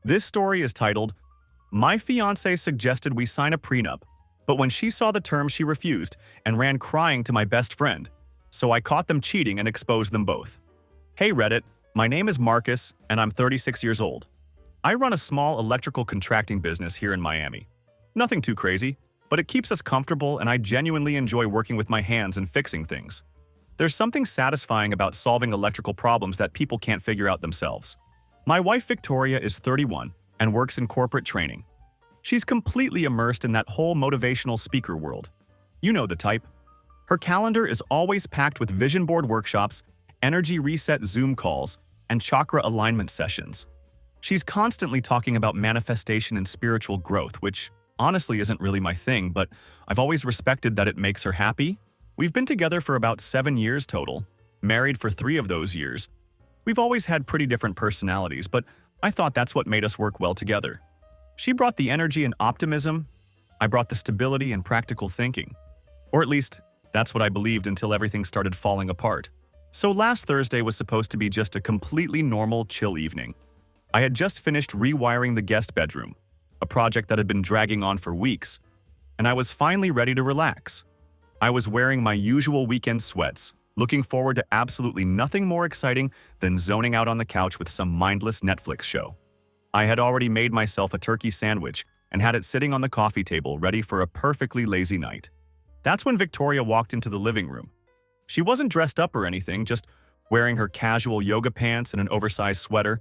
This story is titled, My Fiancée Suggested We Sign a Prenup, but when she saw the terms she refused and ran crying to my best friend. So I caught them cheating and exposed them both. Hey Reddit, my name is Marcus and I'm 36 years old. I run a small electrical contracting business here in Miami. Nothing too crazy, but it keeps us comfortable and I genuinely enjoy working with my hands and fixing things. There's something satisfying about solving electrical problems that people can't figure out themselves. My wife Victoria is 31 and works in corporate training. She's completely immersed in that whole motivational speaker world. You know the type. Her calendar is always packed with vision board workshops, energy reset Zoom calls, and chakra alignment sessions. She's constantly talking about manifestation and spiritual growth, which honestly isn't really my thing, but I've always respected that it makes her happy. We've been together for about 7 years total, married for 3 of those years. We've always had pretty different personalities, but I thought that's what made us work well together. She brought the energy and optimism. I brought the stability and practical thinking. Or at least, that's what I believed until everything started falling apart. So last Thursday was supposed to be just a completely normal, chill evening. I had just finished rewiring the guest bedroom, a project that had been dragging on for weeks, and I was finally ready to relax. I was wearing my usual weekend sweats, looking forward to absolutely nothing more exciting than zoning out on the couch with some mindless Netflix show. I had already made myself a turkey sandwich and had it sitting on the coffee table ready for a perfectly lazy night. That's when Victoria walked into the living room. She wasn't dressed up or anything, just wearing her casual yoga pants and an oversized sweater,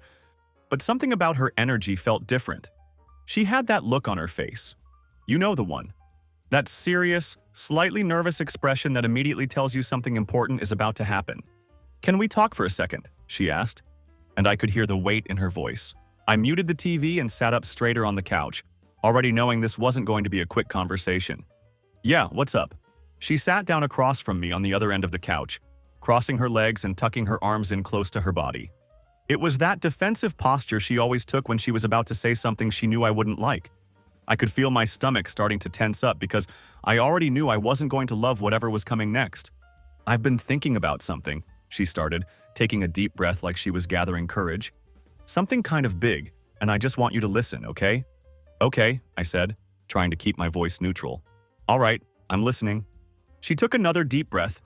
but something about her energy felt different. She had that look on her face. You know the one. That serious, slightly nervous expression that immediately tells you something important is about to happen. "Can we talk for a second?" she asked, and I could hear the weight in her voice. I muted the TV and sat up straighter on the couch, already knowing this wasn't going to be a quick conversation. "Yeah, what's up?" She sat down across from me on the other end of the couch, crossing her legs and tucking her arms in close to her body. It was that defensive posture she always took when she was about to say something she knew I wouldn't like. I could feel my stomach starting to tense up because I already knew I wasn't going to love whatever was coming next. "I've been thinking about something," she started, taking a deep breath like she was gathering courage. "Something kind of big, and I just want you to listen, okay?" "Okay," I said, trying to keep my voice neutral. "All right, I'm listening." She took another deep breath,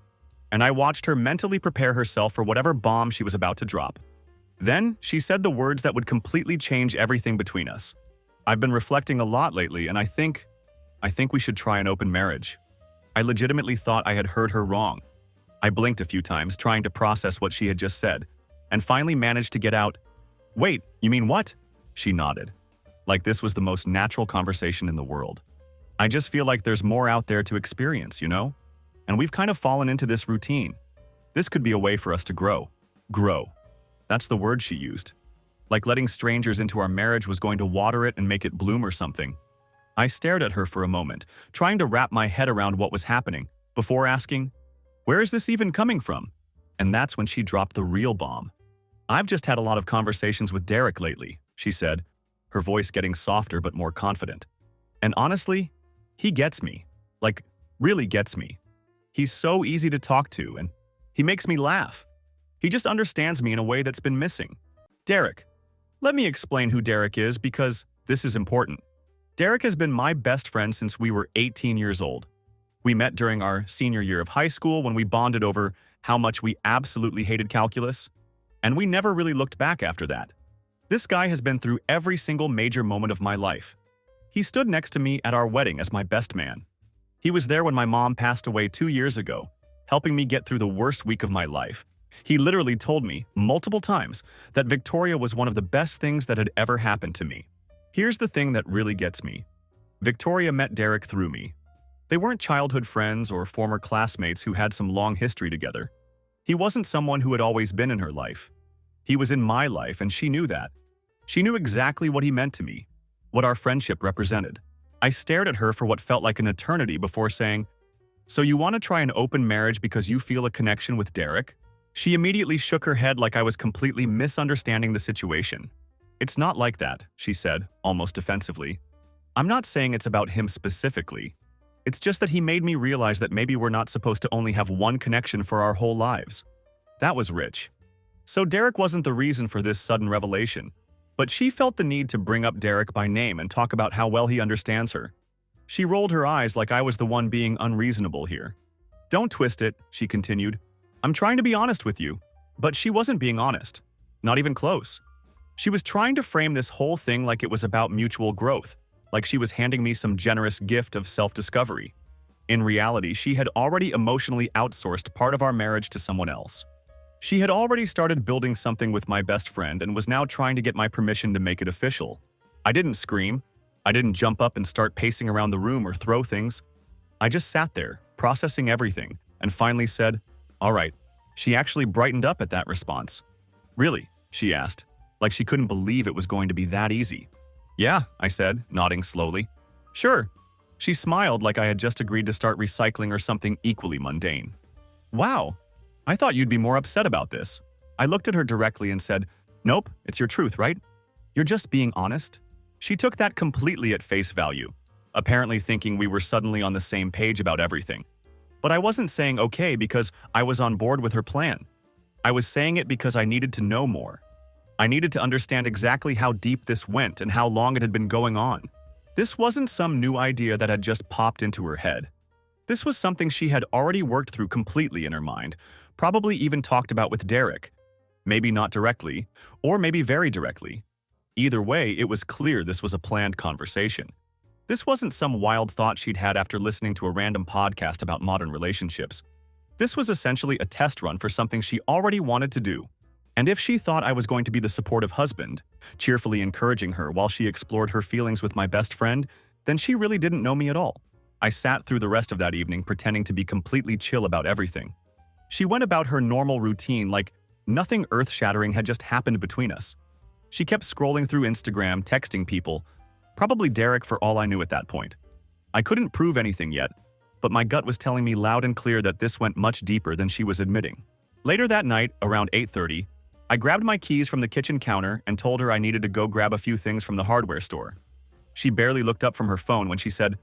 and I watched her mentally prepare herself for whatever bomb she was about to drop. Then she said the words that would completely change everything between us. "I've been reflecting a lot lately, and I think we should try an open marriage." I legitimately thought I had heard her wrong. I blinked a few times, trying to process what she had just said, and finally managed to get out, "Wait, you mean what?" She nodded, like this was the most natural conversation in the world. "I just feel like there's more out there to experience, you know? And we've kind of fallen into this routine. This could be a way for us to grow." Grow. That's the word she used. Like letting strangers into our marriage was going to water it and make it bloom or something. I stared at her for a moment, trying to wrap my head around what was happening, before asking, "Where is this even coming from?" And that's when she dropped the real bomb. "I've just had a lot of conversations with Derek lately," she said, her voice getting softer but more confident. "And honestly, he gets me. Like, really gets me. He's so easy to talk to, and he makes me laugh. He just understands me in a way that's been missing. Derek. Let me explain who Derek is because this is important. Derek has been my best friend since we were 18 years old. We met during our senior year of high school when we bonded over how much we absolutely hated calculus, and we never really looked back after that. This guy has been through every single major moment of my life. He stood next to me at our wedding as my best man. He was there when my mom passed away 2 years ago, helping me get through the worst week of my life. He literally told me, multiple times, that Victoria was one of the best things that had ever happened to me. Here's the thing that really gets me. Victoria met Derek through me. They weren't childhood friends or former classmates who had some long history together. He wasn't someone who had always been in her life. He was in my life, and she knew that. She knew exactly what he meant to me, what our friendship represented. I stared at her for what felt like an eternity before saying, "So you want to try an open marriage because you feel a connection with Derek?" She immediately shook her head like I was completely misunderstanding the situation. "It's not like that," she said, almost defensively. "I'm not saying it's about him specifically. It's just that he made me realize that maybe we're not supposed to only have one connection for our whole lives." That was rich. So Derek wasn't the reason for this sudden revelation, But she felt the need to bring up Derek by name and talk about how well he understands her. She rolled her eyes like I was the one being unreasonable here. "Don't twist it," she continued. "I'm trying to be honest with you." But she wasn't being honest. Not even close. She was trying to frame this whole thing like it was about mutual growth, like she was handing me some generous gift of self-discovery. In reality, she had already emotionally outsourced part of our marriage to someone else. She had already started building something with my best friend and was now trying to get my permission to make it official. I didn't scream. I didn't jump up and start pacing around the room or throw things. I just sat there, processing everything, and finally said, "All right." She actually brightened up at that response. "Really?" she asked, like she couldn't believe it was going to be that easy. "Yeah," I said, nodding slowly. "Sure." She smiled like I had just agreed to start recycling or something equally mundane. "Wow, I thought you'd be more upset about this." I looked at her directly and said, "Nope, it's your truth, right? You're just being honest." She took that completely at face value, apparently thinking we were suddenly on the same page about everything. But I wasn't saying okay because I was on board with her plan. I was saying it because I needed to know more. I needed to understand exactly how deep this went and how long it had been going on. This wasn't some new idea that had just popped into her head. This was something she had already worked through completely in her mind, probably even talked about with Derek. Maybe not directly, or maybe very directly. Either way, it was clear this was a planned conversation. This wasn't some wild thought she'd had after listening to a random podcast about modern relationships. This was essentially a test run for something she already wanted to do. And if she thought I was going to be the supportive husband, cheerfully encouraging her while she explored her feelings with my best friend, then she really didn't know me at all. I sat through the rest of that evening pretending to be completely chill about everything. She went about her normal routine like nothing earth-shattering had just happened between us. She kept scrolling through Instagram, texting people, probably Derek for all I knew at that point. I couldn't prove anything yet, but my gut was telling me loud and clear that this went much deeper than she was admitting. Later that night, around 8:30, I grabbed my keys from the kitchen counter and told her I needed to go grab a few things from the hardware store. She barely looked up from her phone when she said,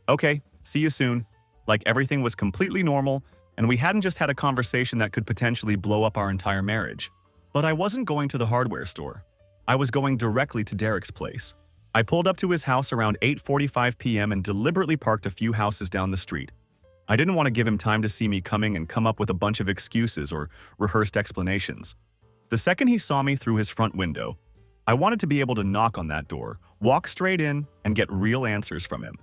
"Okay, see you soon," like everything was completely normal and we hadn't just had a conversation that could potentially blow up our entire marriage. But I wasn't going to the hardware store. I was going directly to Derek's place. I pulled up to his house around 8:45 p.m. and deliberately parked a few houses down the street. I didn't want to give him time to see me coming and come up with a bunch of excuses or rehearsed explanations. The second he saw me through his front window, I wanted to be able to knock on that door, walk straight in, and get real answers from him.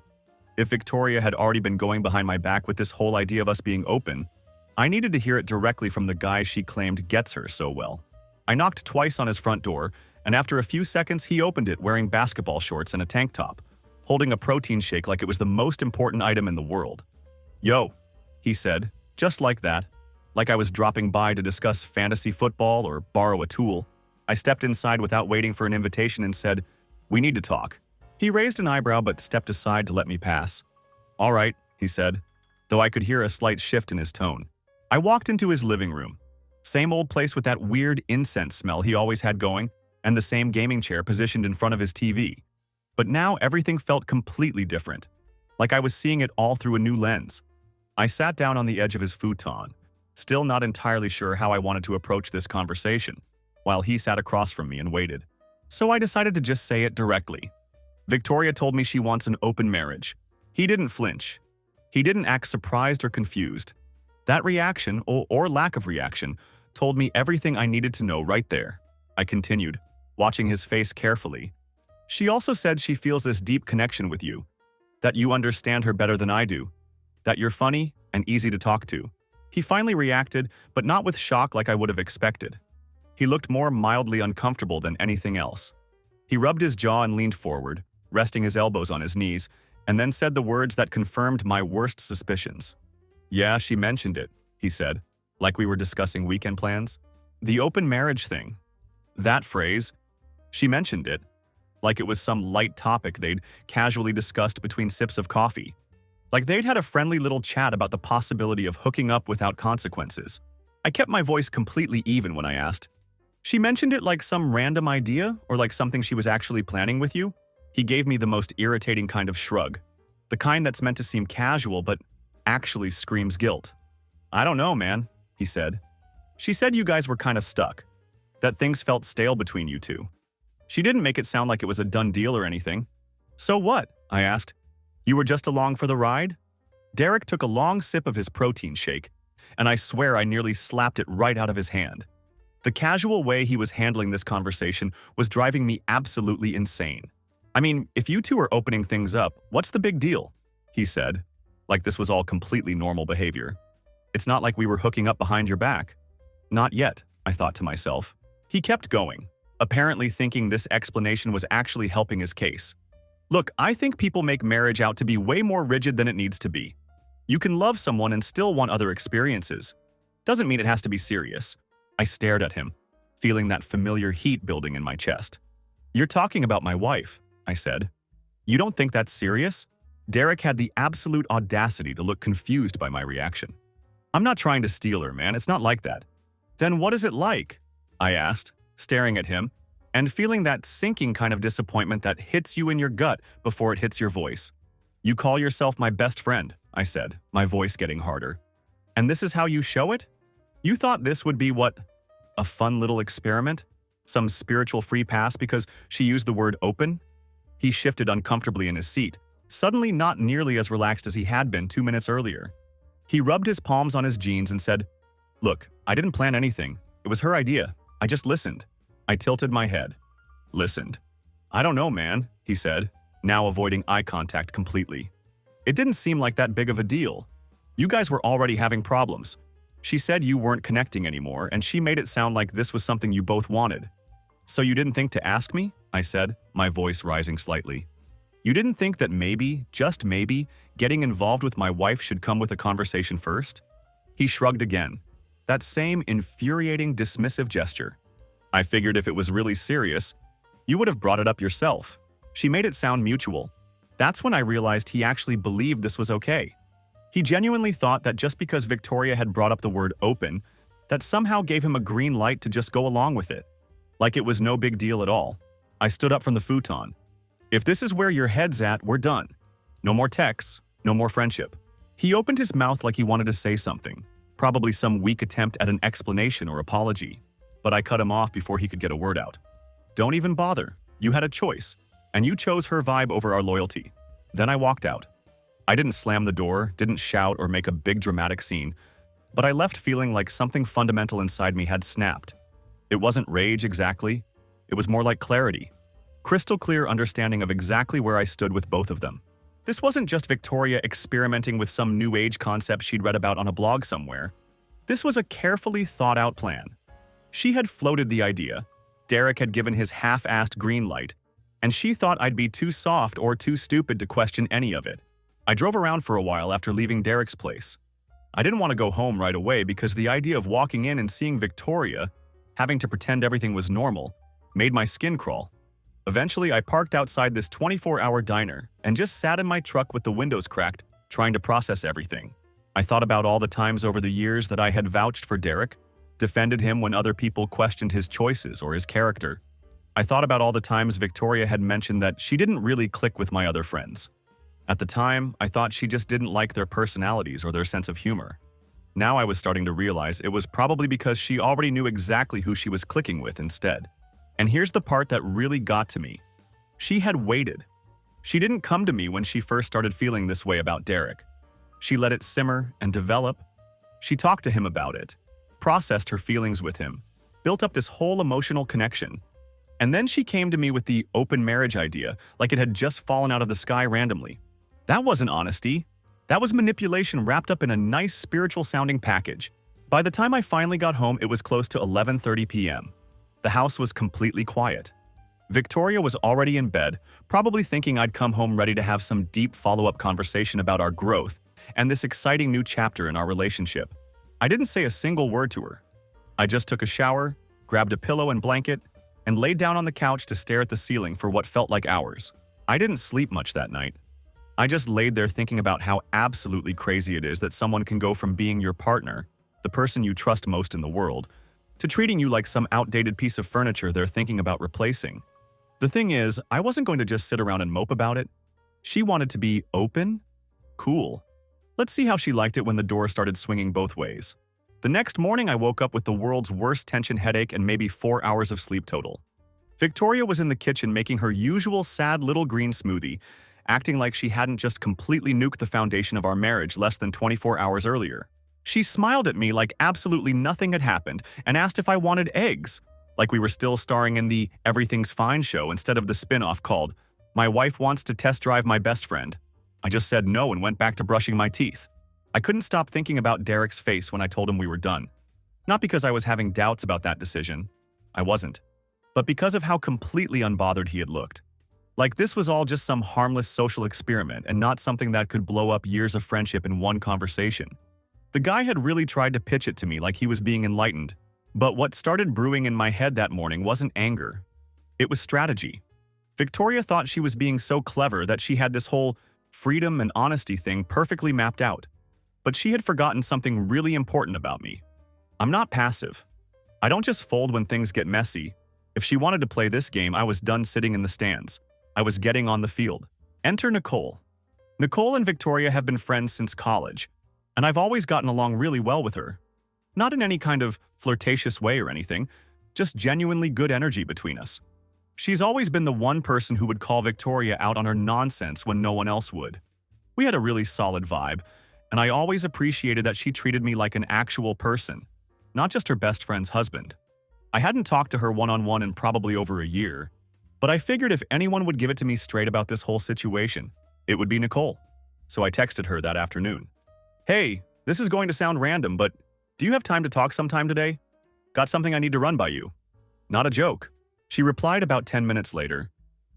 If Victoria had already been going behind my back with this whole idea of us being open, I needed to hear it directly from the guy she claimed gets her so well. I knocked twice on his front door, and after a few seconds he opened it wearing basketball shorts and a tank top, holding a protein shake like it was the most important item in the world. "Yo," he said, just like that, like I was dropping by to discuss fantasy football or borrow a tool. I stepped inside without waiting for an invitation and said, "We need to talk." He raised an eyebrow but stepped aside to let me pass. "All right," he said, though I could hear a slight shift in his tone. I walked into his living room. Same old place with that weird incense smell he always had going, and the same gaming chair positioned in front of his TV. But now everything felt completely different, like I was seeing it all through a new lens. I sat down on the edge of his futon, still not entirely sure how I wanted to approach this conversation, while he sat across from me and waited. So I decided to just say it directly. Victoria told me she wants an open marriage. He didn't flinch. He didn't act surprised or confused. That reaction, or lack of reaction, told me everything I needed to know right there. I continued, watching his face carefully. "She also said she feels this deep connection with you, that you understand her better than I do, that you're funny and easy to talk to." He finally reacted, but not with shock like I would have expected. He looked more mildly uncomfortable than anything else. He rubbed his jaw and leaned forward, resting his elbows on his knees, and then said the words that confirmed my worst suspicions. "Yeah, she mentioned it," he said, like we were discussing weekend plans. "The open marriage thing. That phrase, she mentioned it, like it was some light topic they'd casually discussed between sips of coffee. Like they'd had a friendly little chat about the possibility of hooking up without consequences." I kept my voice completely even when I asked, "She mentioned it like some random idea or like something she was actually planning with you?" He gave me the most irritating kind of shrug, the kind that's meant to seem casual but actually screams guilt. "I don't know, man," he said. "She said you guys were kind of stuck, that things felt stale between you two." She didn't make it sound like it was a done deal or anything. So what? I asked. You were just along for the ride? Derek took a long sip of his protein shake, and I swear I nearly slapped it right out of his hand. The casual way he was handling this conversation was driving me absolutely insane. I mean, if you two are opening things up, what's the big deal? He said, like this was all completely normal behavior. It's not like we were hooking up behind your back. Not yet, I thought to myself. He kept going, apparently thinking this explanation was actually helping his case. Look, I think people make marriage out to be way more rigid than it needs to be. You can love someone and still want other experiences. Doesn't mean it has to be serious. I stared at him, feeling that familiar heat building in my chest. You're talking about my wife, I said. You don't think that's serious? Derek had the absolute audacity to look confused by my reaction. I'm not trying to steal her, man. It's not like that. Then what is it like? I asked, staring at him, and feeling that sinking kind of disappointment that hits you in your gut before it hits your voice. You call yourself my best friend, I said, my voice getting harder. And this is how you show it? You thought this would be what? A fun little experiment? Some spiritual free pass because she used the word open? He shifted uncomfortably in his seat, suddenly not nearly as relaxed as he had been 2 minutes earlier. He rubbed his palms on his jeans and said, Look, I didn't plan anything. It was her idea. I just listened. I tilted my head. Listened. I don't know, man, he said, now avoiding eye contact completely. It didn't seem like that big of a deal. You guys were already having problems. She said you weren't connecting anymore, and she made it sound like this was something you both wanted. So you didn't think to ask me? I said, my voice rising slightly. You didn't think that maybe, just maybe, getting involved with my wife should come with a conversation first? He shrugged again. That same infuriating, dismissive gesture. I figured if it was really serious, you would have brought it up yourself. She made it sound mutual. That's when I realized he actually believed this was okay. He genuinely thought that just because Victoria had brought up the word open, that somehow gave him a green light to just go along with it. Like it was no big deal at all. I stood up from the futon. If this is where your head's at, we're done. No more texts, no more friendship. He opened his mouth like he wanted to say something, probably some weak attempt at an explanation or apology. But I cut him off before he could get a word out. Don't even bother. You had a choice, and you chose her vibe over our loyalty. Then I walked out. I didn't slam the door, didn't shout or make a big dramatic scene, but I left feeling like something fundamental inside me had snapped. It wasn't rage exactly. It was more like clarity. Crystal clear understanding of exactly where I stood with both of them. This wasn't just Victoria experimenting with some new age concept she'd read about on a blog somewhere. This was a carefully thought out plan. She had floated the idea, Derek had given his half-assed green light, and she thought I'd be too soft or too stupid to question any of it. I drove around for a while after leaving Derek's place. I didn't want to go home right away because the idea of walking in and seeing Victoria, having to pretend everything was normal, made my skin crawl. Eventually, I parked outside this 24-hour diner and just sat in my truck with the windows cracked, trying to process everything. I thought about all the times over the years that I had vouched for Derek, defended him when other people questioned his choices or his character. I thought about all the times Victoria had mentioned that she didn't really click with my other friends. At the time, I thought she just didn't like their personalities or their sense of humor. Now I was starting to realize it was probably because she already knew exactly who she was clicking with instead. And here's the part that really got to me. She had waited. She didn't come to me when she first started feeling this way about Derek. She let it simmer and develop. She talked to him about it, processed her feelings with him, built up this whole emotional connection. And then she came to me with the open marriage idea, like it had just fallen out of the sky randomly. That wasn't honesty. That was manipulation wrapped up in a nice spiritual-sounding package. By the time I finally got home, it was close to 11:30 p.m. The house was completely quiet. Victoria was already in bed, probably thinking I'd come home ready to have some deep follow-up conversation about our growth and this exciting new chapter in our relationship. I didn't say a single word to her. I just took a shower, grabbed a pillow and blanket, and laid down on the couch to stare at the ceiling for what felt like hours. I didn't sleep much that night. I just laid there thinking about how absolutely crazy it is that someone can go from being your partner, the person you trust most in the world, to treating you like some outdated piece of furniture they're thinking about replacing. The thing is, I wasn't going to just sit around and mope about it. She wanted to be open? Cool. Let's see how she liked it when the door started swinging both ways. The next morning, I woke up with the world's worst tension headache and maybe 4 hours of sleep total. Victoria was in the kitchen making her usual sad little green smoothie, acting like she hadn't just completely nuked the foundation of our marriage less than 24 hours earlier. She smiled at me like absolutely nothing had happened and asked if I wanted eggs, like we were still starring in the Everything's Fine show instead of the spin-off called My Wife Wants to Test Drive My Best Friend. I just said no and went back to brushing my teeth. I couldn't stop thinking about Derek's face when I told him we were done. Not because I was having doubts about that decision. I wasn't. But because of how completely unbothered he had looked. Like this was all just some harmless social experiment and not something that could blow up years of friendship in one conversation. The guy had really tried to pitch it to me like he was being enlightened. But what started brewing in my head that morning wasn't anger. It was strategy. Victoria thought she was being so clever that she had this whole freedom and honesty thing perfectly mapped out. But she had forgotten something really important about me. I'm not passive. I don't just fold when things get messy. If she wanted to play this game, I was done sitting in the stands. I was getting on the field. Enter Nicole. Nicole and Victoria have been friends since college, and I've always gotten along really well with her. Not in any kind of flirtatious way or anything, just genuinely good energy between us. She's always been the one person who would call Victoria out on her nonsense when no one else would. We had a really solid vibe, and I always appreciated that she treated me like an actual person, not just her best friend's husband. I hadn't talked to her one-on-one in probably over a year, but I figured if anyone would give it to me straight about this whole situation, it would be Nicole. So I texted her that afternoon. Hey, this is going to sound random, but do you have time to talk sometime today? Got something I need to run by you. Not a joke. She replied about 10 minutes later.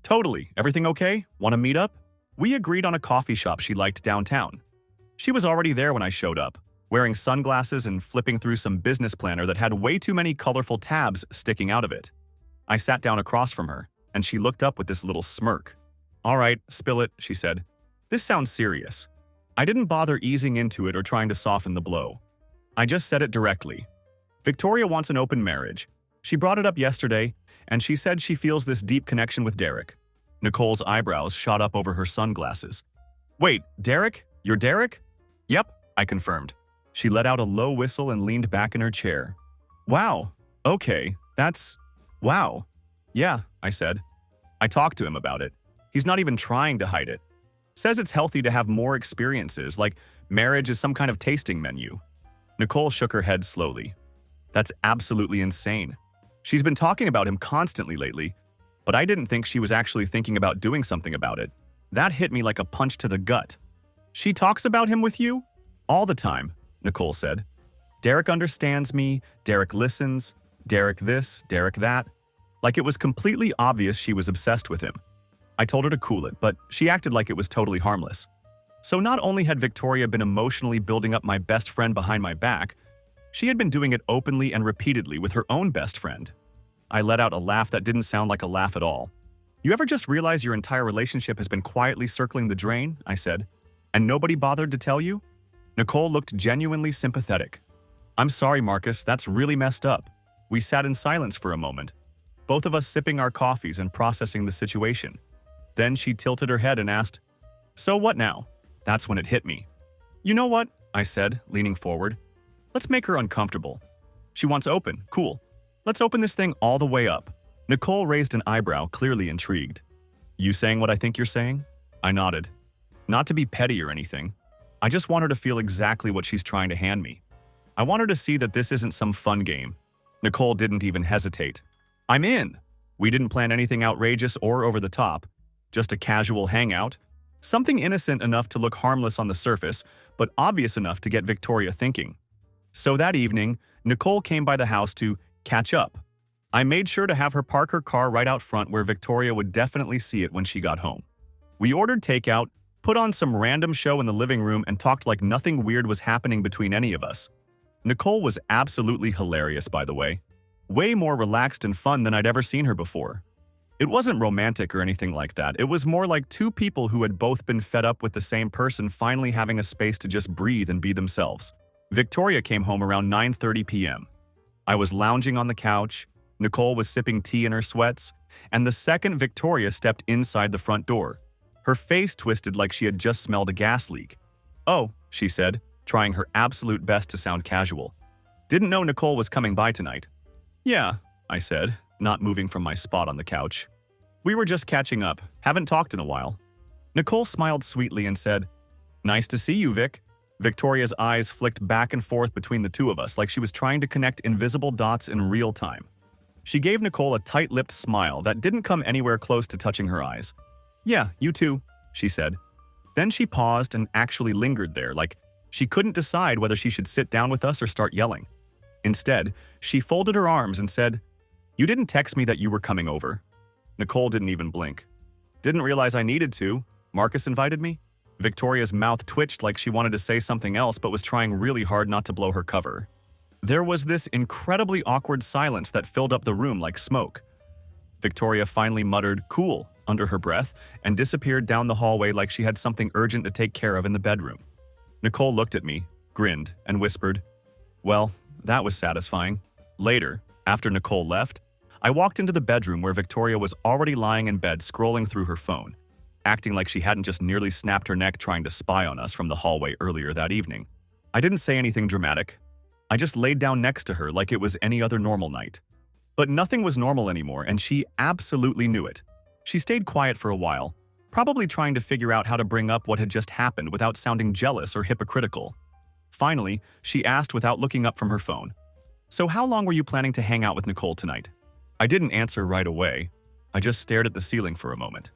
Totally, everything okay? Want to meet up? We agreed on a coffee shop she liked downtown. She was already there when I showed up, wearing sunglasses and flipping through some business planner that had way too many colorful tabs sticking out of it. I sat down across from her, and she looked up with this little smirk. All right, spill it, she said. This sounds serious. I didn't bother easing into it or trying to soften the blow. I just said it directly. Victoria wants an open marriage. She brought it up yesterday, and she said she feels this deep connection with Derek. Nicole's eyebrows shot up over her sunglasses. Wait, Derek? You're Derek? Yep, I confirmed. She let out a low whistle and leaned back in her chair. Wow, okay, wow. Yeah, I said. I talked to him about it. He's not even trying to hide it. Says it's healthy to have more experiences, like marriage is some kind of tasting menu. Nicole shook her head slowly. That's absolutely insane. She's been talking about him constantly lately, but I didn't think she was actually thinking about doing something about it. That hit me like a punch to the gut. She talks about him with you? All the time, Nicole said. Derek understands me, Derek listens, Derek this, Derek that. Like it was completely obvious she was obsessed with him. I told her to cool it, but she acted like it was totally harmless. So not only had Victoria been emotionally building up my best friend behind my back, she had been doing it openly and repeatedly with her own best friend. I let out a laugh that didn't sound like a laugh at all. You ever just realize your entire relationship has been quietly circling the drain? I said. And nobody bothered to tell you? Nicole looked genuinely sympathetic. I'm sorry, Marcus, that's really messed up. We sat in silence for a moment, both of us sipping our coffees and processing the situation. Then she tilted her head and asked, So what now? That's when it hit me. You know what? I said, leaning forward. Let's make her uncomfortable. She wants open. Cool. Let's open this thing all the way up. Nicole raised an eyebrow, clearly intrigued. You saying what I think you're saying? I nodded. Not to be petty or anything. I just want her to feel exactly what she's trying to hand me. I want her to see that this isn't some fun game. Nicole didn't even hesitate. I'm in. We didn't plan anything outrageous or over the top. Just a casual hangout. Something innocent enough to look harmless on the surface, but obvious enough to get Victoria thinking. So that evening, Nicole came by the house to catch up. I made sure to have her park her car right out front where Victoria would definitely see it when she got home. We ordered takeout, put on some random show in the living room, and talked like nothing weird was happening between any of us. Nicole was absolutely hilarious, by the way. Way more relaxed and fun than I'd ever seen her before. It wasn't romantic or anything like that. It was more like two people who had both been fed up with the same person finally having a space to just breathe and be themselves. Victoria came home around 9:30 p.m. I was lounging on the couch, Nicole was sipping tea in her sweats, and the second Victoria stepped inside the front door. Her face twisted like she had just smelled a gas leak. Oh, she said, trying her absolute best to sound casual. Didn't know Nicole was coming by tonight. Yeah, I said, not moving from my spot on the couch. We were just catching up, haven't talked in a while. Nicole smiled sweetly and said, "Nice to see you, Vic." Victoria's eyes flicked back and forth between the two of us like she was trying to connect invisible dots in real time. She gave Nicole a tight-lipped smile that didn't come anywhere close to touching her eyes. "Yeah, you too," she said. Then she paused and actually lingered there, like she couldn't decide whether she should sit down with us or start yelling. Instead, she folded her arms and said, "You didn't text me that you were coming over." Nicole didn't even blink. "Didn't realize I needed to. Marcus invited me?" Victoria's mouth twitched like she wanted to say something else but was trying really hard not to blow her cover. There was this incredibly awkward silence that filled up the room like smoke. Victoria finally muttered, "Cool," under her breath and disappeared down the hallway like she had something urgent to take care of in the bedroom. Nicole looked at me, grinned, and whispered, "Well, that was satisfying." Later, after Nicole left, I walked into the bedroom where Victoria was already lying in bed scrolling through her phone, acting like she hadn't just nearly snapped her neck trying to spy on us from the hallway earlier that evening. I didn't say anything dramatic. I just laid down next to her like it was any other normal night. But nothing was normal anymore, and she absolutely knew it. She stayed quiet for a while, probably trying to figure out how to bring up what had just happened without sounding jealous or hypocritical. Finally, she asked without looking up from her phone, "So how long were you planning to hang out with Nicole tonight?" I didn't answer right away. I just stared at the ceiling for a moment.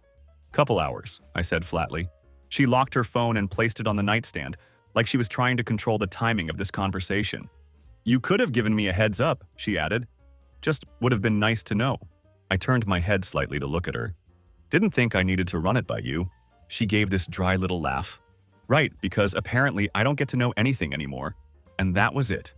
"Couple hours," I said flatly. She locked her phone and placed it on the nightstand, like she was trying to control the timing of this conversation. "You could have given me a heads up," she added. "Just would have been nice to know." I turned my head slightly to look at her. "Didn't think I needed to run it by you." She gave this dry little laugh. "Right, because apparently I don't get to know anything anymore." And that was it.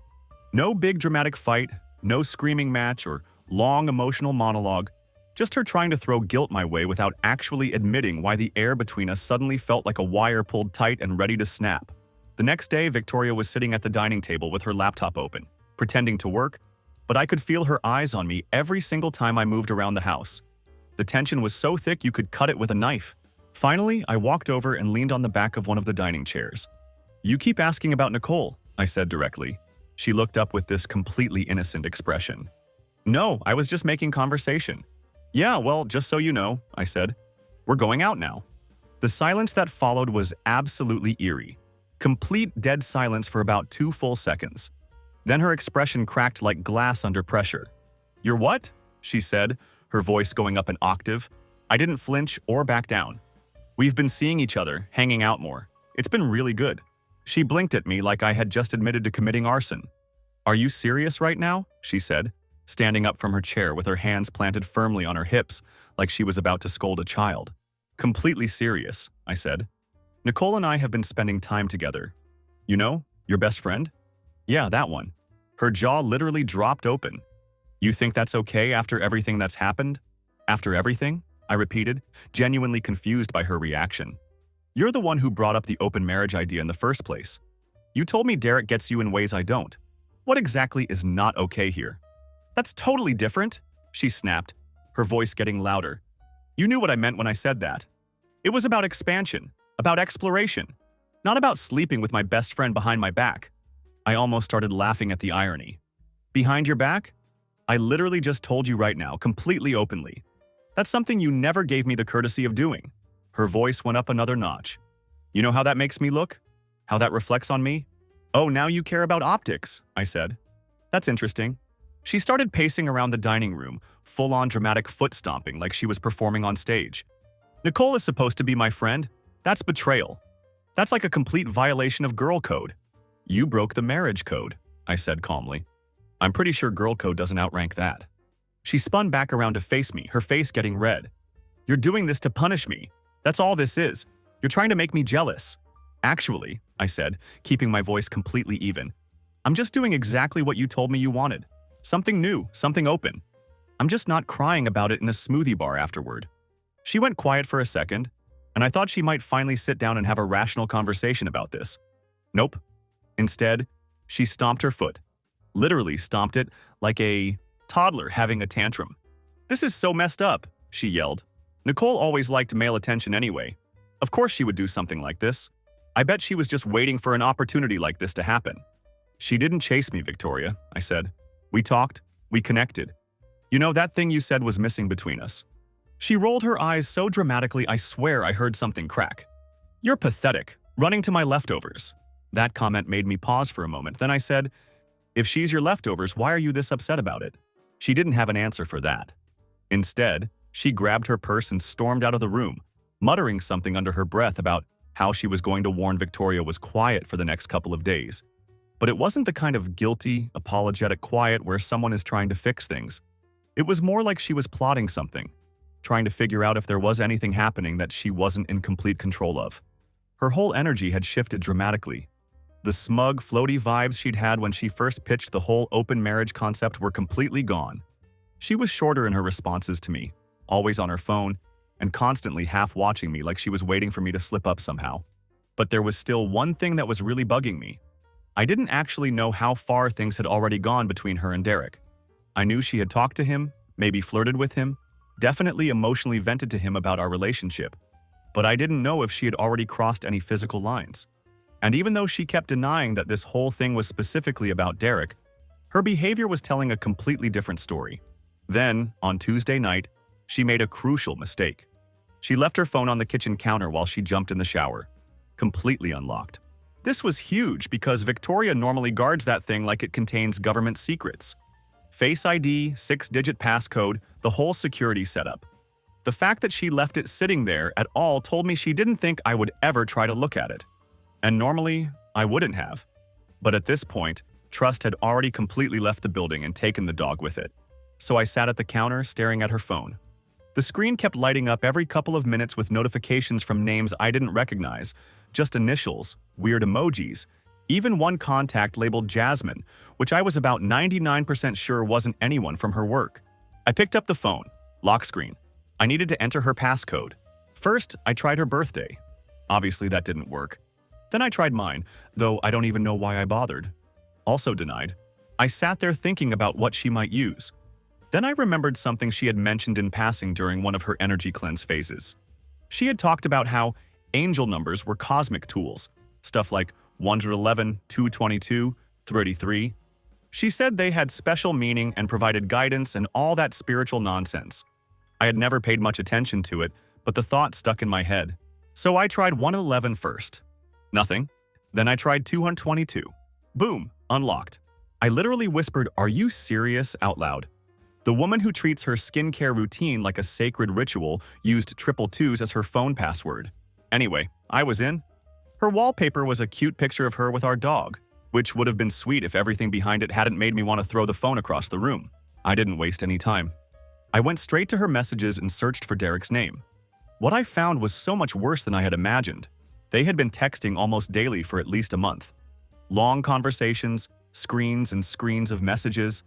No big dramatic fight, no screaming match or long emotional monologue, just her trying to throw guilt my way without actually admitting why the air between us suddenly felt like a wire pulled tight and ready to snap. The next day, Victoria was sitting at the dining table with her laptop open, pretending to work, but I could feel her eyes on me every single time I moved around the house. The tension was so thick you could cut it with a knife. Finally, I walked over and leaned on the back of one of the dining chairs. "You keep asking about Nicole," I said directly. She looked up with this completely innocent expression. "No, I was just making conversation." "Yeah, well, just so you know," I said. "We're going out now." The silence that followed was absolutely eerie. Complete dead silence for about 2 full seconds. Then her expression cracked like glass under pressure. "You're what?" she said, her voice going up an octave. I didn't flinch or back down. "We've been seeing each other, hanging out more. It's been really good." She blinked at me like I had just admitted to committing arson. "Are you serious right now?" she said, standing up from her chair with her hands planted firmly on her hips like she was about to scold a child. "Completely serious," I said. "Nicole and I have been spending time together." "You know, your best friend?" "Yeah, that one." Her jaw literally dropped open. "You think that's okay after everything that's happened?" "After everything?" I repeated, genuinely confused by her reaction. "You're the one who brought up the open marriage idea in the first place. You told me Derek gets you in ways I don't. What exactly is not okay here?" "That's totally different," she snapped, her voice getting louder. "You knew what I meant when I said that. It was about expansion, about exploration, not about sleeping with my best friend behind my back." I almost started laughing at the irony. "Behind your back? I literally just told you right now, completely openly. That's something you never gave me the courtesy of doing." Her voice went up another notch. "You know how that makes me look? How that reflects on me?" "Oh, now you care about optics," I said. "That's interesting." She started pacing around the dining room, full-on dramatic foot stomping like she was performing on stage. "Nicole is supposed to be my friend. That's betrayal. That's like a complete violation of girl code." "You broke the marriage code," I said calmly. "I'm pretty sure girl code doesn't outrank that." She spun back around to face me, her face getting red. "You're doing this to punish me. That's all this is. You're trying to make me jealous." "Actually," I said, keeping my voice completely even, "I'm just doing exactly what you told me you wanted. Something new, something open. I'm just not crying about it in a smoothie bar afterward." She went quiet for a second, and I thought she might finally sit down and have a rational conversation about this. Nope. Instead, she stomped her foot. Literally stomped it like a toddler having a tantrum. "This is so messed up," she yelled. "Nicole always liked male attention anyway. Of course she would do something like this. I bet she was just waiting for an opportunity like this to happen." "She didn't chase me, Victoria," I said. "We talked, we connected. You know, that thing you said was missing between us. She rolled her eyes so dramatically I swear I heard something crack. You're pathetic, running to my leftovers. That comment made me pause for a moment. Then I said, if she's your leftovers, why are you this upset about it? She didn't have an answer for that. Instead, she grabbed her purse and stormed out of the room, muttering something under her breath about how she was going to warn Victoria was quiet for the next couple of days. But it wasn't the kind of guilty, apologetic quiet where someone is trying to fix things. It was more like she was plotting something, trying to figure out if there was anything happening that she wasn't in complete control of. Her whole energy had shifted dramatically. The smug, floaty vibes she'd had when she first pitched the whole open marriage concept were completely gone. She was shorter in her responses to me, always on her phone, and constantly half watching me like she was waiting for me to slip up somehow. But there was still one thing that was really bugging me. I didn't actually know how far things had already gone between her and Derek. I knew she had talked to him, maybe flirted with him, definitely emotionally vented to him about our relationship, but I didn't know if she had already crossed any physical lines. And even though she kept denying that this whole thing was specifically about Derek, her behavior was telling a completely different story. Then, on Tuesday night, she made a crucial mistake. She left her phone on the kitchen counter while she jumped in the shower, completely unlocked. This was huge because Victoria normally guards that thing like it contains government secrets. Face ID, 6-digit passcode, the whole security setup. The fact that she left it sitting there at all told me she didn't think I would ever try to look at it. And normally, I wouldn't have. But at this point, trust had already completely left the building and taken the dog with it. So I sat at the counter staring at her phone. The screen kept lighting up every couple of minutes with notifications from names I didn't recognize, just initials, weird emojis, even one contact labeled Jasmine, which I was about 99% sure wasn't anyone from her work. I picked up the phone, lock screen. I needed to enter her passcode. First, I tried her birthday. Obviously, that didn't work. Then I tried mine, though I don't even know why I bothered. Also denied. I sat there thinking about what she might use. Then I remembered something she had mentioned in passing during one of her energy cleanse phases. She had talked about how angel numbers were cosmic tools, stuff like 111, 222, 33. She said they had special meaning and provided guidance and all that spiritual nonsense. I had never paid much attention to it, but the thought stuck in my head. So I tried 111 first. Nothing. Then I tried 222. Boom, unlocked. I literally whispered, "Are you serious?" out loud. The woman who treats her skincare routine like a sacred ritual used 222s as her phone password. Anyway, I was in. Her wallpaper was a cute picture of her with our dog, which would have been sweet if everything behind it hadn't made me want to throw the phone across the room. I didn't waste any time. I went straight to her messages and searched for Derek's name. What I found was so much worse than I had imagined. They had been texting almost daily for at least a month. Long conversations, screens and screens of messages.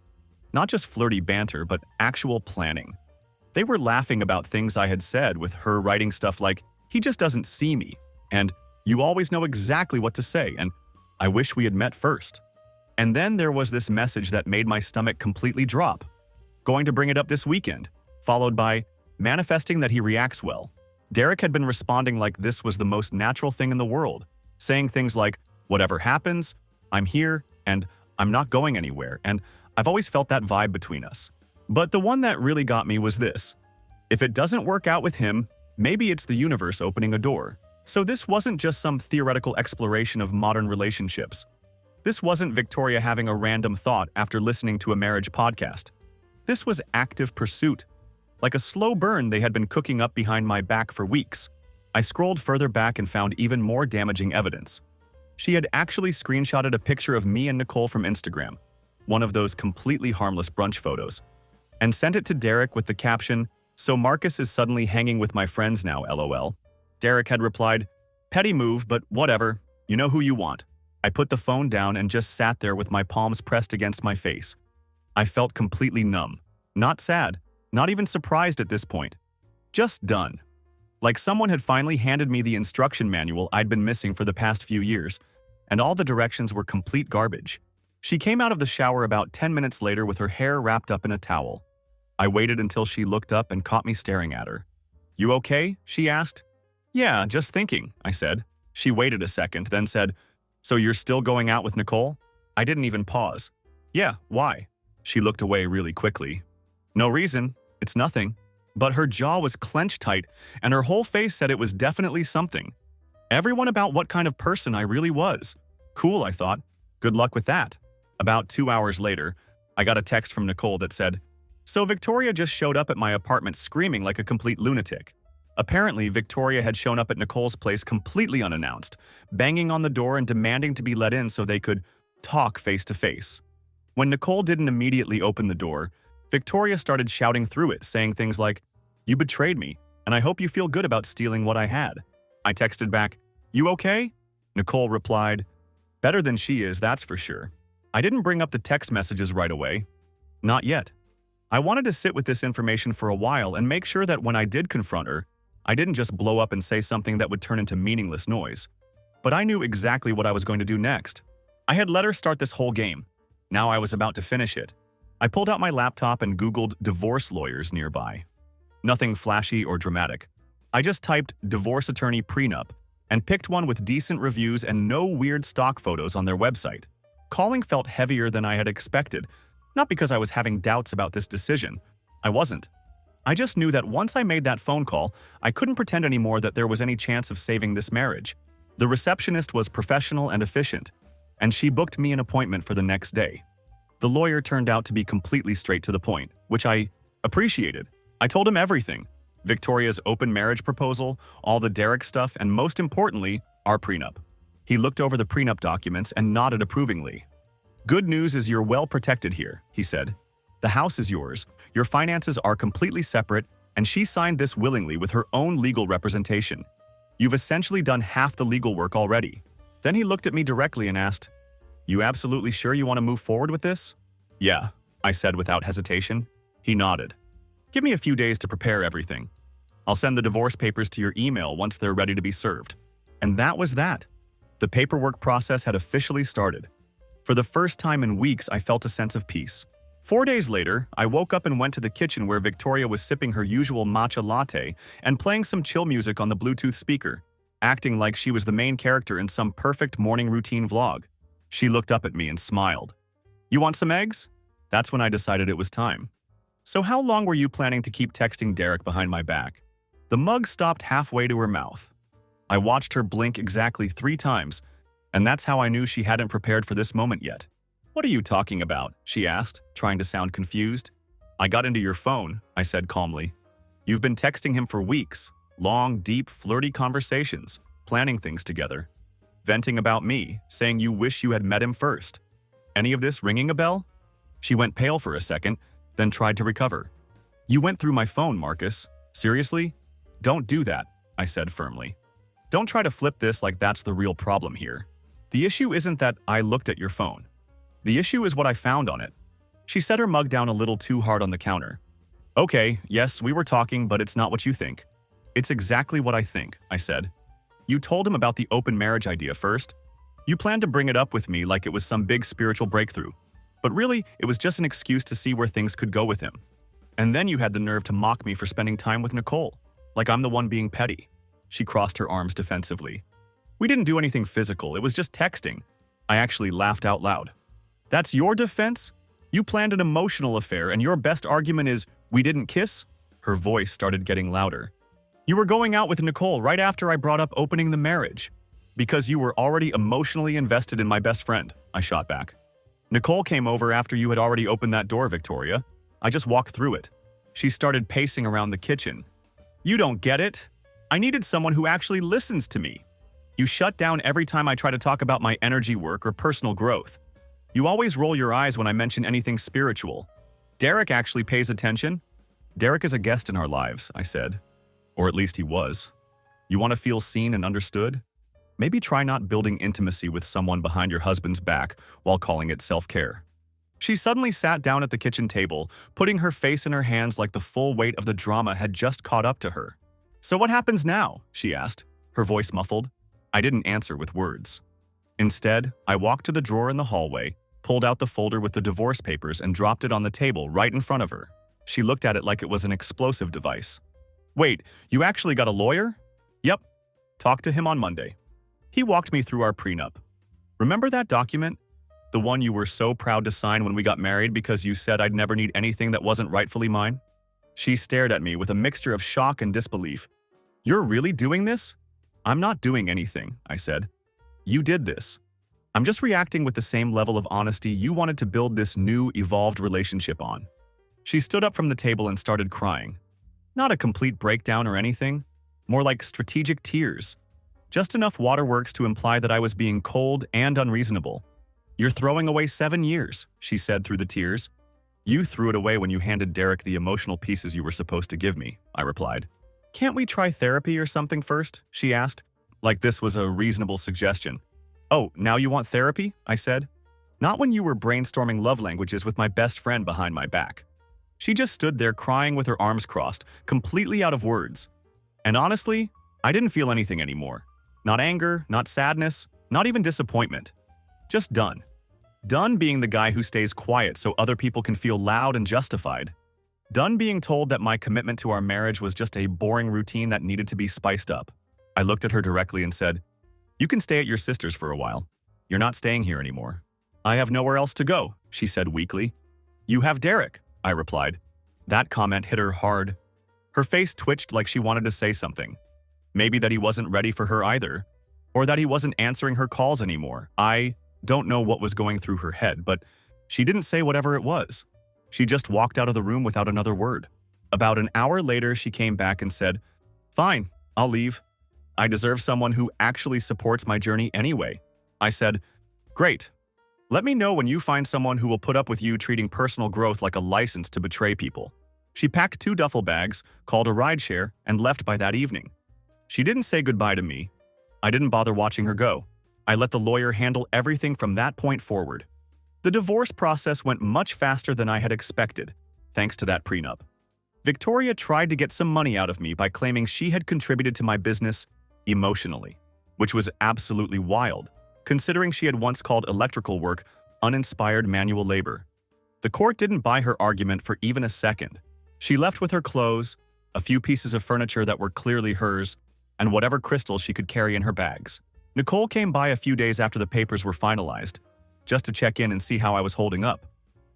Not just flirty banter, but actual planning. They were laughing about things I had said, with her writing stuff like, "He just doesn't see me," and "You always know exactly what to say," and "I wish we had met first." And then there was this message that made my stomach completely drop. "Going to bring it up this weekend," followed by "manifesting that he reacts well." Derek had been responding like this was the most natural thing in the world, saying things like, "Whatever happens, I'm here, and I'm not going anywhere," and I've always felt that vibe between us. But the one that really got me was this. If it doesn't work out with him, maybe it's the universe opening a door. So this wasn't just some theoretical exploration of modern relationships. This wasn't Victoria having a random thought after listening to a marriage podcast. This was active pursuit. Like a slow burn they had been cooking up behind my back for weeks. I scrolled further back and found even more damaging evidence. She had actually screenshotted a picture of me and Nicole from Instagram, one of those completely harmless brunch photos, and sent it to Derek with the caption, "So Marcus is suddenly hanging with my friends now, lol." Derek had replied, "Petty move, but whatever, you know who you want." I put the phone down and just sat there with my palms pressed against my face. I felt completely numb. Not sad, not even surprised at this point. Just done. Like someone had finally handed me the instruction manual I'd been missing for the past few years, and all the directions were complete garbage. She came out of the shower about 10 minutes later with her hair wrapped up in a towel. I waited until she looked up and caught me staring at her. "You okay?" she asked. "Yeah, just thinking," I said. She waited a second, then said, "So you're still going out with Nicole?" I didn't even pause. "Yeah, why?" She looked away really quickly. No reason. It's nothing. But her jaw was clenched tight, and her whole face said it was definitely something. Everyone about what kind of person I really was. Cool, I thought. Good luck with that. About 2 hours later, I got a text from Nicole that said, "So Victoria just showed up at my apartment screaming like a complete lunatic." Apparently, Victoria had shown up at Nicole's place completely unannounced, banging on the door and demanding to be let in so they could talk face to face. When Nicole didn't immediately open the door, Victoria started shouting through it, saying things like, "You betrayed me, and I hope you feel good about stealing what I had." I texted back, "You okay?" Nicole replied, "Better than she is, that's for sure." I didn't bring up the text messages right away. Not yet. I wanted to sit with this information for a while and make sure that when I did confront her, I didn't just blow up and say something that would turn into meaningless noise. But I knew exactly what I was going to do next. I had let her start this whole game. Now I was about to finish it. I pulled out my laptop and Googled divorce lawyers nearby. Nothing flashy or dramatic. I just typed divorce attorney prenup and picked one with decent reviews and no weird stock photos on their website. Calling felt heavier than I had expected, not because I was having doubts about this decision. I wasn't. I just knew that once I made that phone call, I couldn't pretend anymore that there was any chance of saving this marriage. The receptionist was professional and efficient, and she booked me an appointment for the next day. The lawyer turned out to be completely straight to the point, which I appreciated. I told him everything: Victoria's open marriage proposal, all the Derek stuff, and most importantly, our prenup. He looked over the prenup documents and nodded approvingly. "Good news is you're well protected here," he said. "The house is yours, your finances are completely separate, and she signed this willingly with her own legal representation. You've essentially done half the legal work already." Then he looked at me directly and asked, "You absolutely sure you want to move forward with this?" "Yeah," I said without hesitation. He nodded. "Give me a few days to prepare everything. I'll send the divorce papers to your email once they're ready to be served." And that was that. The paperwork process had officially started. For the first time in weeks, I felt a sense of peace. 4 days later, I woke up and went to the kitchen where Victoria was sipping her usual matcha latte and playing some chill music on the Bluetooth speaker, acting like she was the main character in some perfect morning routine vlog. She looked up at me and smiled. "You want some eggs?" That's when I decided it was time. "So how long were you planning to keep texting Derek behind my back?" The mug stopped halfway to her mouth. I watched her blink exactly 3 times, and that's how I knew she hadn't prepared for this moment yet. "What are you talking about?" she asked, trying to sound confused. "I got into your phone," I said calmly. "You've been texting him for weeks. Long, deep, flirty conversations, planning things together. Venting about me, saying you wish you had met him first. Any of this ringing a bell?" She went pale for a second, then tried to recover. "You went through my phone, Marcus. Seriously? Don't do that," I said firmly. "Don't try to flip this like that's the real problem here. The issue isn't that I looked at your phone. The issue is what I found on it." She set her mug down a little too hard on the counter. "Okay, yes, we were talking, but it's not what you think." "It's exactly what I think," I said. "You told him about the open marriage idea first. You planned to bring it up with me like it was some big spiritual breakthrough. But really, it was just an excuse to see where things could go with him. And then you had the nerve to mock me for spending time with Nicole, like I'm the one being petty." She crossed her arms defensively. "We didn't do anything physical, it was just texting." I actually laughed out loud. "That's your defense? You planned an emotional affair and your best argument is, we didn't kiss?" Her voice started getting louder. "You were going out with Nicole right after I brought up opening the marriage. Because you were already emotionally invested in my best friend," I shot back. "Nicole came over after you had already opened that door, Victoria. I just walked through it." She started pacing around the kitchen. "You don't get it. I needed someone who actually listens to me. You shut down every time I try to talk about my energy work or personal growth. You always roll your eyes when I mention anything spiritual. Derek actually pays attention." "Derek is a guest in our lives," I said. Or at least he was. "You want to feel seen and understood? Maybe try not building intimacy with someone behind your husband's back while calling it self-care." She suddenly sat down at the kitchen table, putting her face in her hands like the full weight of the drama had just caught up to her. "So what happens now?" she asked, her voice muffled. I didn't answer with words. Instead, I walked to the drawer in the hallway, pulled out the folder with the divorce papers and dropped it on the table right in front of her. She looked at it like it was an explosive device. "Wait, you actually got a lawyer?" "Yep. Talked to him on Monday. He walked me through our prenup. Remember that document? The one you were so proud to sign when we got married because you said I'd never need anything that wasn't rightfully mine? She stared at me with a mixture of shock and disbelief. You're really doing this? I'm not doing anything, I said. You did this. I'm just reacting with the same level of honesty you wanted to build this new, evolved relationship on. She stood up from the table and started crying. Not a complete breakdown or anything, more like strategic tears. Just enough waterworks to imply that I was being cold and unreasonable. You're throwing away 7 years, she said through the tears. You threw it away when you handed Derek the emotional pieces you were supposed to give me, I replied. Can't we try therapy or something first? She asked, like this was a reasonable suggestion. Oh, now you want therapy? I said. Not when you were brainstorming love languages with my best friend behind my back. She just stood there crying with her arms crossed, completely out of words. And honestly, I didn't feel anything anymore. Not anger, not sadness, not even disappointment. Just done. Done being the guy who stays quiet so other people can feel loud and justified. Done being told that my commitment to our marriage was just a boring routine that needed to be spiced up. I looked at her directly and said, You can stay at your sister's for a while. You're not staying here anymore. I have nowhere else to go, she said weakly. You have Derek, I replied. That comment hit her hard. Her face twitched like she wanted to say something. Maybe that he wasn't ready for her either, or that he wasn't answering her calls anymore. I don't know what was going through her head, but she didn't say whatever it was. She just walked out of the room without another word. About an hour later, she came back and said, Fine, I'll leave. I deserve someone who actually supports my journey anyway. I said, Great. Let me know when you find someone who will put up with you treating personal growth like a license to betray people. She packed 2 duffel bags, called a rideshare, and left by that evening. She didn't say goodbye to me. I didn't bother watching her go. I let the lawyer handle everything from that point forward. The divorce process went much faster than I had expected, thanks to that prenup. Victoria tried to get some money out of me by claiming she had contributed to my business emotionally, which was absolutely wild, considering she had once called electrical work uninspired manual labor. The court didn't buy her argument for even a second. She left with her clothes, a few pieces of furniture that were clearly hers, and whatever crystals she could carry in her bags. Nicole came by a few days after the papers were finalized, just to check in and see how I was holding up.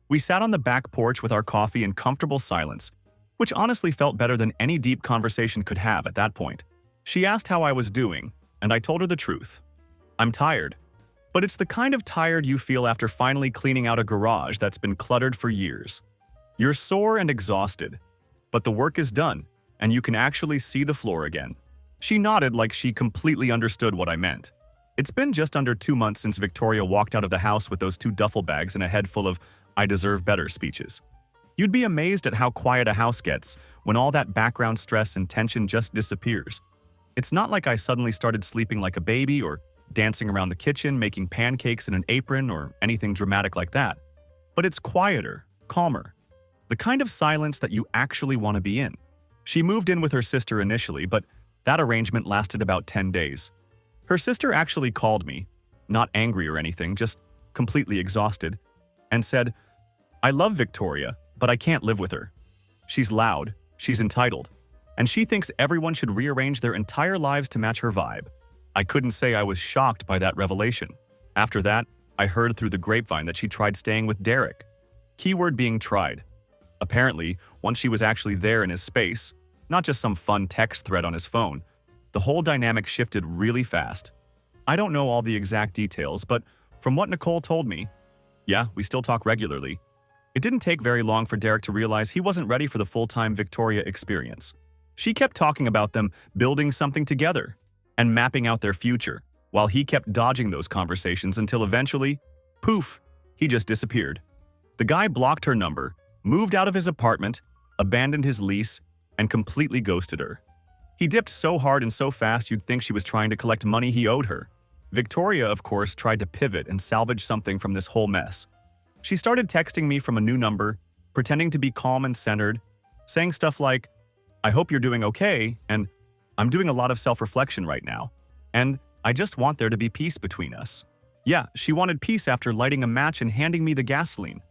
We sat on the back porch with our coffee in comfortable silence, which honestly felt better than any deep conversation could have at that point. She asked how I was doing, and I told her the truth. I'm tired, but it's the kind of tired you feel after finally cleaning out a garage that's been cluttered for years. You're sore and exhausted, but the work is done, and you can actually see the floor again. She nodded like she completely understood what I meant. It's been just under 2 months since Victoria walked out of the house with those 2 duffel bags and a head full of "I deserve better" speeches. You'd be amazed at how quiet a house gets when all that background stress and tension just disappears. It's not like I suddenly started sleeping like a baby or dancing around the kitchen, making pancakes in an apron or anything dramatic like that. But it's quieter, calmer. The kind of silence that you actually want to be in. She moved in with her sister initially, but that arrangement lasted about 10 days. Her sister actually called me, not angry or anything, just completely exhausted, and said, I love Victoria, but I can't live with her. She's loud, she's entitled, and she thinks everyone should rearrange their entire lives to match her vibe. I couldn't say I was shocked by that revelation. After that, I heard through the grapevine that she tried staying with Derek. Keyword being tried. Apparently, once she was actually there in his space, not just some fun text thread on his phone, the whole dynamic shifted really fast. I don't know all the exact details, but from what Nicole told me, yeah, we still talk regularly. It didn't take very long for Derek to realize he wasn't ready for the full-time Victoria experience. She kept talking about them building something together and mapping out their future, while he kept dodging those conversations until eventually, poof, he just disappeared. The guy blocked her number, moved out of his apartment, abandoned his lease, and completely ghosted her. He dipped so hard and so fast you'd think she was trying to collect money he owed her. Victoria, of course, tried to pivot and salvage something from this whole mess. She started texting me from a new number, pretending to be calm and centered, saying stuff like, I hope you're doing okay, and I'm doing a lot of self-reflection right now, and I just want there to be peace between us. Yeah, she wanted peace after lighting a match and handing me the gasoline.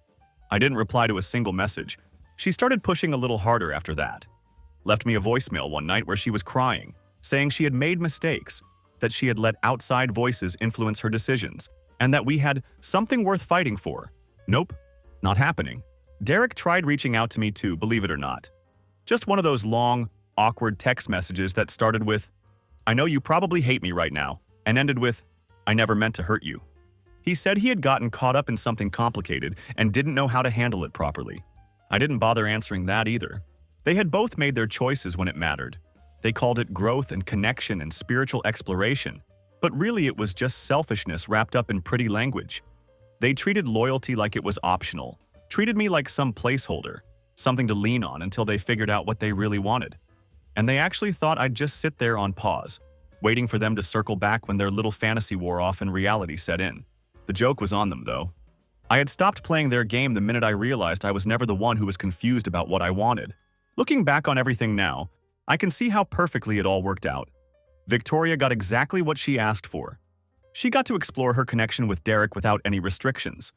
I didn't reply to a single message. She started pushing a little harder after that. Left me a voicemail one night where she was crying, saying she had made mistakes, that she had let outside voices influence her decisions, and that we had something worth fighting for. Nope, not happening. Derek tried reaching out to me too, believe it or not. Just one of those long, awkward text messages that started with, "I know you probably hate me right now," and ended with, "I never meant to hurt you." He said he had gotten caught up in something complicated and didn't know how to handle it properly. I didn't bother answering that either. They had both made their choices when it mattered. They called it growth and connection and spiritual exploration, but really it was just selfishness wrapped up in pretty language. They treated loyalty like it was optional, treated me like some placeholder, something to lean on until they figured out what they really wanted. And they actually thought I'd just sit there on pause, waiting for them to circle back when their little fantasy wore off and reality set in. The joke was on them, though. I had stopped playing their game the minute I realized I was never the one who was confused about what I wanted. Looking back on everything now, I can see how perfectly it all worked out. Victoria got exactly what she asked for. She got to explore her connection with Derek without any restrictions.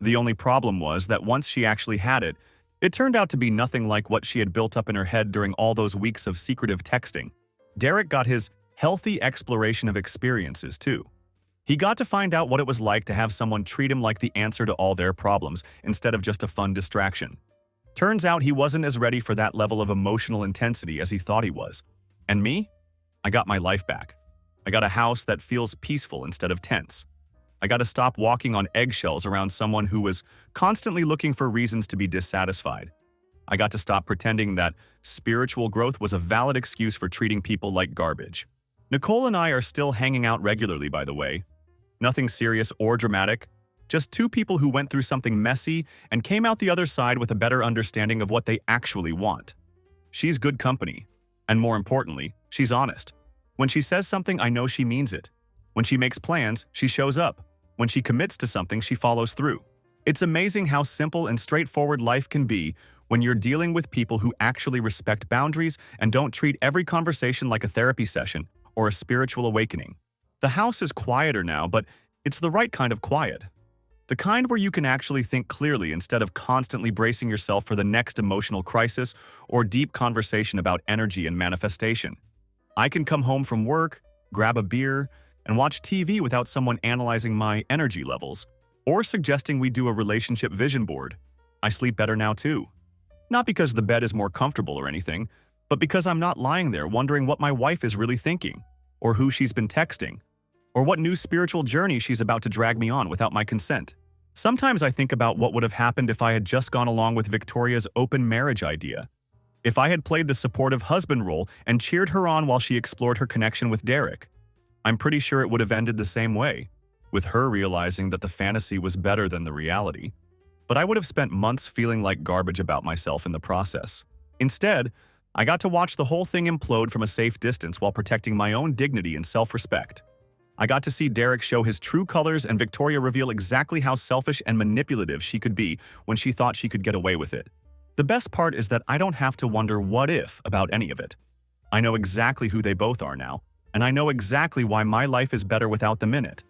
The only problem was that once she actually had it, it turned out to be nothing like what she had built up in her head during all those weeks of secretive texting. Derek got his healthy exploration of experiences, too. He got to find out what it was like to have someone treat him like the answer to all their problems instead of just a fun distraction. Turns out he wasn't as ready for that level of emotional intensity as he thought he was. And me? I got my life back. I got a house that feels peaceful instead of tense. I got to stop walking on eggshells around someone who was constantly looking for reasons to be dissatisfied. I got to stop pretending that spiritual growth was a valid excuse for treating people like garbage. Nicole and I are still hanging out regularly, by the way. Nothing serious or dramatic, just two people who went through something messy and came out the other side with a better understanding of what they actually want. She's good company, and more importantly, she's honest. When she says something, I know she means it. When she makes plans, she shows up. When she commits to something, she follows through. It's amazing how simple and straightforward life can be when you're dealing with people who actually respect boundaries and don't treat every conversation like a therapy session or a spiritual awakening. The house is quieter now, but it's the right kind of quiet. The kind where you can actually think clearly instead of constantly bracing yourself for the next emotional crisis or deep conversation about energy and manifestation. I can come home from work, grab a beer, and watch TV without someone analyzing my energy levels or suggesting we do a relationship vision board. I sleep better now too. Not because the bed is more comfortable or anything, but because I'm not lying there wondering what my wife is really thinking, or who she's been texting, or what new spiritual journey she's about to drag me on without my consent. Sometimes I think about what would have happened if I had just gone along with Victoria's open marriage idea. If I had played the supportive husband role and cheered her on while she explored her connection with Derek. I'm pretty sure it would have ended the same way, with her realizing that the fantasy was better than the reality. But I would have spent months feeling like garbage about myself in the process. Instead, I got to watch the whole thing implode from a safe distance while protecting my own dignity and self-respect. I got to see Derek show his true colors and Victoria reveal exactly how selfish and manipulative she could be when she thought she could get away with it. The best part is that I don't have to wonder what if about any of it. I know exactly who they both are now, and I know exactly why my life is better without them in it.